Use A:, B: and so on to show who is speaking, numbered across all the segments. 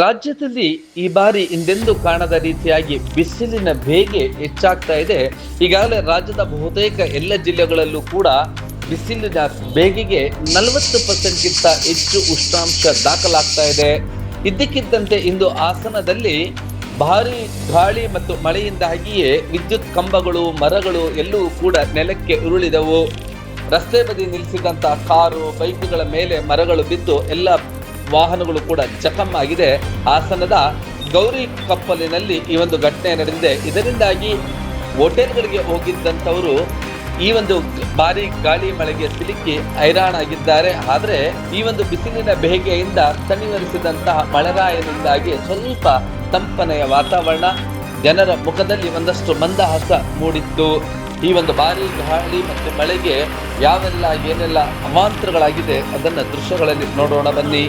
A: ರಾಜ್ಯದಲ್ಲಿ ಈ ಬಾರಿ ಹಿಂದೆಂದೂ ಕಾಣದ ರೀತಿಯಾಗಿ ಬಿಸಿಲಿನ ಬೇಗೆ ಹೆಚ್ಚಾಗ್ತಾ ಇದೆ. ಈಗಾಗಲೇ ರಾಜ್ಯದ ಬಹುತೇಕ ಎಲ್ಲ ಜಿಲ್ಲೆಗಳಲ್ಲೂ ಕೂಡ ಬಿಸಿಲಿನ ಬೇಗೆಗೆ 40%ಗಿಂತ ಹೆಚ್ಚು ಉಷ್ಣಾಂಶ ದಾಖಲಾಗ್ತಾ ಇದೆ. ಇದ್ದಕ್ಕಿದ್ದಂತೆ ಇಂದು ಹಾಸನದಲ್ಲಿ ಭಾರಿ ಗಾಳಿ ಮತ್ತು ಮಳೆಯಿಂದಾಗಿಯೇ ವಿದ್ಯುತ್ ಕಂಬಗಳು, ಮರಗಳು ಎಲ್ಲವೂ ಕೂಡ ನೆಲಕ್ಕೆ ಉರುಳಿದವು. ರಸ್ತೆ ಬದಿ ನಿಲ್ಲಿಸಿದಂತಹ ಕಾರು, ಬೈಕ್ಗಳ ಮೇಲೆ ಮರಗಳು ಬಿದ್ದು ಎಲ್ಲ ವಾಹನಗಳು ಕೂಡ ಜಖಮ್ ಆಗಿದೆ. ಹಾಸನದ ಗೌರಿ ಕಪ್ಪಲಿನಲ್ಲಿ ಈ ಒಂದು ಘಟನೆ ನಡೆದಿದೆ. ಇದರಿಂದಾಗಿ ಹೋಟೆಲ್ಗಳಿಗೆ ಹೋಗಿದ್ದಂಥವರು ಈ ಒಂದು ಭಾರಿ ಗಾಳಿ ಮಳೆಗೆ ಸಿಲುಕಿ ಹೈರಾಣಾಗಿದ್ದಾರೆ. ಆದರೆ ಈ ಒಂದು ಬಿಸಿಲಿನ ಬೇಗೆಯಿಂದ ತಣಿವರಿಸಿದಂತಹ ಮಳೆರಾಯನಿಂದಾಗಿ ಸ್ವಲ್ಪ ತಂಪನೆಯ ವಾತಾವರಣ, ಜನರ ಮುಖದಲ್ಲಿ ಒಂದಷ್ಟು ಮಂದಹಾಸ ಮೂಡಿತ್ತು. ಈ ಒಂದು ಭಾರಿ ಗಾಳಿ ಮತ್ತು ಮಳೆಗೆ ಯಾವೆಲ್ಲ ಏನೆಲ್ಲ ಅವಾಂತರಗಳಾಗಿದೆ ಅದನ್ನ ದೃಶ್ಯಗಳಲ್ಲಿ ನೋಡೋಣ ಬನ್ನಿ.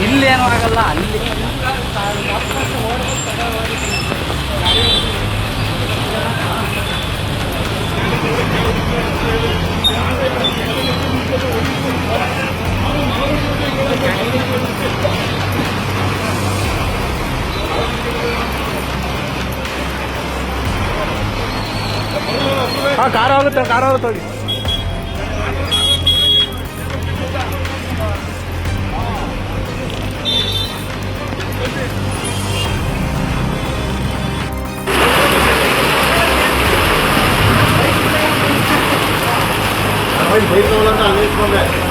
B: ಇಲ್ಲೇನು ಆಗಲ್ಲ, ಅಲ್ಲಿ ಕಾರ ಹೋಗುತ್ತೆ
C: ಬೈಕ್ ತಗೊಳ್ಳಂತ ಅಲ್ಲಿ ಇಟ್ಕೊಂಡೆ